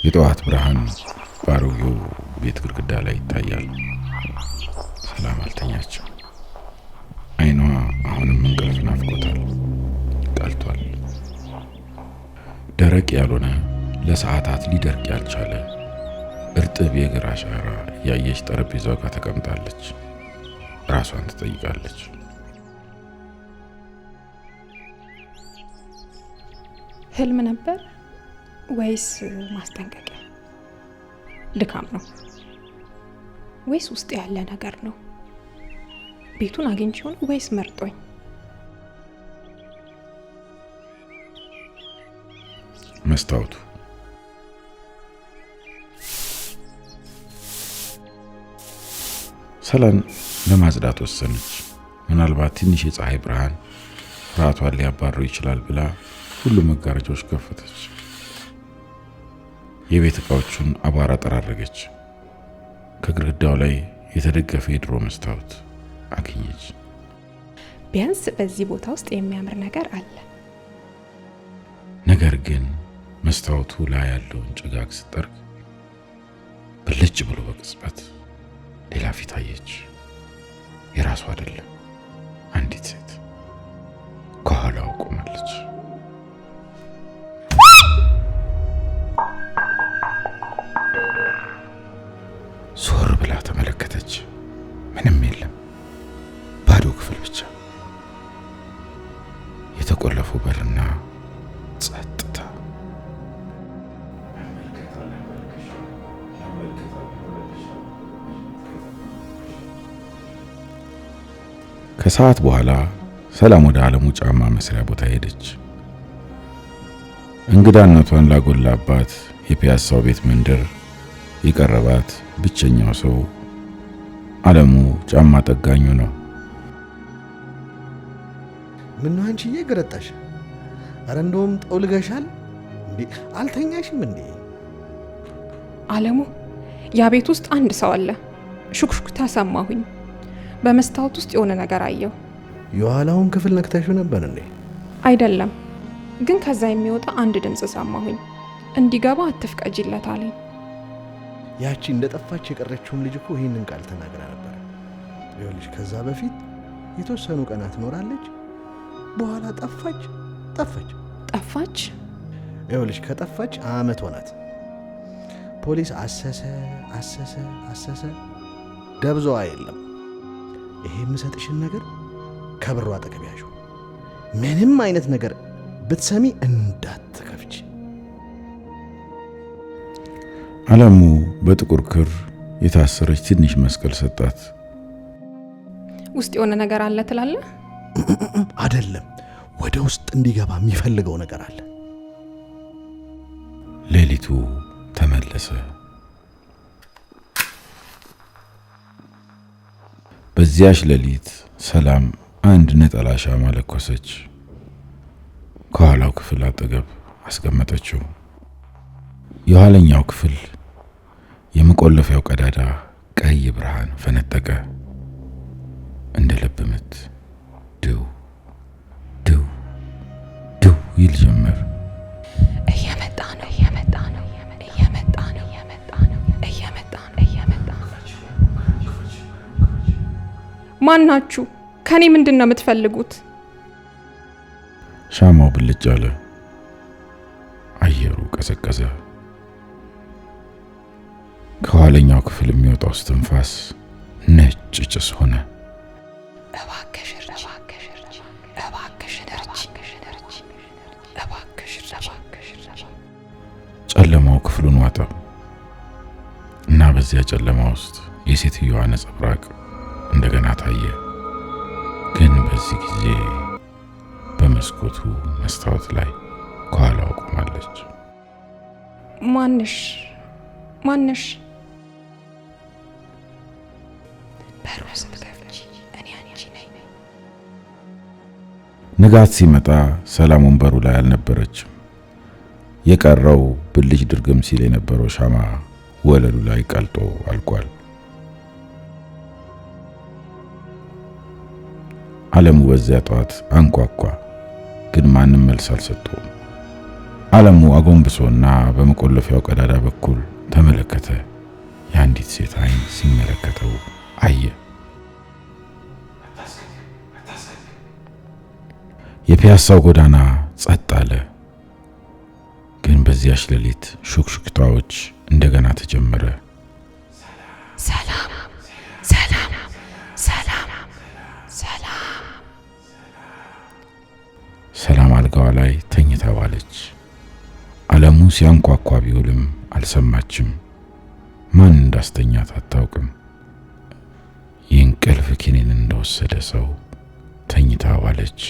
የጠዋት ብርሃን ባሮጌው ቤት ግድግዳ ላይ ይታያል። ሰላም አልተኛችም። አይኗ አሁንም እንቅልፍ ናፍቆታል። ቀልቷል። ደረቅ ያልሆነ ለሰዓታት ሊደርቅ ያልቻለ እርጥብ የእግር አሻራ ያየች ጠረጴዛው ጋር ተቀምጣለች። ራሷን ትጠይቃለች። ህልም ነበር ወይስ ማስጠንቀቂያ? ድካም ነው ወይስ ውስጥ ያለ ነገር ነው? ቤቱን አግኝቼው ነው ወይስ መርጦኝ? መስታወቱ ሰላም ለማጽዳት ወሰነች። ምናልባት ትንሽ የፀሐይ ብርሃን ፍርሃቷን ሊያባረው ይችላል ብላ ሁሉም መጋረጃዎች ከፈተች። የቤት ዕቃዎቹን አቧራ ጠራረገች። ከግድግዳው ላይ የተደገፈ የድሮ መስታወት አገኘች። ቢያንስ በዚህ ቦታ ውስጥ የሚያምር ነገር አለ። ነገር ግን መስታወቱ ላይ ያለውን ጭጋግ ስትጠርግ ብልጭ ብሎ በቅጽበት ሌላ ፊት አየች። የራሷ አይደለም። አንዲት ሴት ከኋላው ቆማለች። ዞር ብላ ተመለከተች። ምንም የለም። ባዶ ክፍል ብቻ፣ የተቆለፉ በርና ጸጥታ። ከሰዓት በኋላ ሰላም ወደ ዓለሙ ጫማ መስሪያ ቦታ ሄደች። እንግዳነቷን ላጎላባት የፒያሳው ቤት መንደር የቀረባት ብቸኛው ሰው ዓለሙ ጫማ ጠጋኙ ነው። ምን ነው አንቺዬ ገረጣሽ? አረ እንደውም ጠውልገሻል እንዴ? አልተኛሽም እንዴ? ዓለሙ፣ ያ ቤት ውስጥ አንድ ሰው አለ። ሹክሹክታ ሰማሁኝ። በመስታወት ውስጥ የሆነ ነገር አየሁ። የኋላውን ክፍል ነክተሽው ነበር እንዴ? አይደለም፣ ግን ከዛ የሚወጣ አንድ ድምፅ ሰማሁኝ። እንዲገባ አትፍቀጂለት አለኝ። ያቺ እንደጠፋች የቀረችውም ልጅ እኮ ይህንን ቃል ተናግራ ነበር። ይኸውልሽ ከዛ በፊት የተወሰኑ ቀናት ኖራለች፣ በኋላ ጠፋች። ይኸውልሽ ከጠፋች ዓመት ሆናት። ፖሊስ አሰሰ፣ ደብዛዋ የለም። ይሄ የምሰጥሽን ነገር ከብሯ አጠገብ ያዥው። ምንም አይነት ነገር ብትሰሚ እንዳትከፍች። ዓለሙ በጥቁር ክር የታሰረች ትንሽ መስቀል ሰጣት። ውስጥ የሆነ ነገር አለ ትላለህ? አይደለም፣ ወደ ውስጥ እንዲገባ የሚፈልገው ነገር አለ። ሌሊቱ ተመለሰ። በዚያች ሌሊት ሰላም አንድ ነጠላ ሻማ ለኮሰች። ከኋላው ክፍል አጠገብ አስቀመጠችው። የኋለኛው ክፍል የመቆለፊያው ቀዳዳ ቀይ ብርሃን ፈነጠቀ። እንደ ልብ ምት ድው ድው ድው ይል ጀመር። እየመጣ ነው። ማን ናችሁ? ከኔ ምንድን ነው የምትፈልጉት? ሻማው ብልጭ አለ። አየሩ ቀዘቀዘ። ከኋለኛው ክፍል የሚወጣው እስትንፋስ ነጭ ጭስ ሆነ። ጨለማው ክፍሉን ዋጠው እና በዚያ ጨለማ ውስጥ የሴትዮዋ ነጸብራቅ እንደገና ታየ። ግን በዚህ ጊዜ በመስኮቱ መስታወት ላይ ከኋላው ቆማለች። ማንሽ? በሩ ስትከፍቺ እኔ አንቺ ነኝ። ንጋት ሲመጣ ሰላም ወንበሩ ላይ አልነበረችም። የቀረው ብልጭ ድርግም ሲል የነበረው ሻማ ወለሉ ላይ ቀልጦ አልቋል። ዓለሙ በዚያ ጠዋት አንኳኳ፣ ግን ማንም መልስ አልሰጠውም። ዓለሙ አጎንብሶና በመቆለፊያው ቀዳዳ በኩል ተመለከተ። የአንዲት ሴት ዓይን ሲመለከተው አየ። የፒያሳው ጎዳና ጸጥ አለ። ግን በዚያች ሌሊት ሹክሹክታዎች እንደገና ተጀመረ። ሰላም ሰላም ሰላም ሰላም። ሰላም አልጋዋ ላይ ተኝታ ዋለች። ዓለሙ ሲያንኳኳ ቢውልም አልሰማችም። ማን እንዳስተኛት አታውቅም። የእንቅልፍ ኪኒን እንደወሰደ ሰው ተኝታ ዋለች።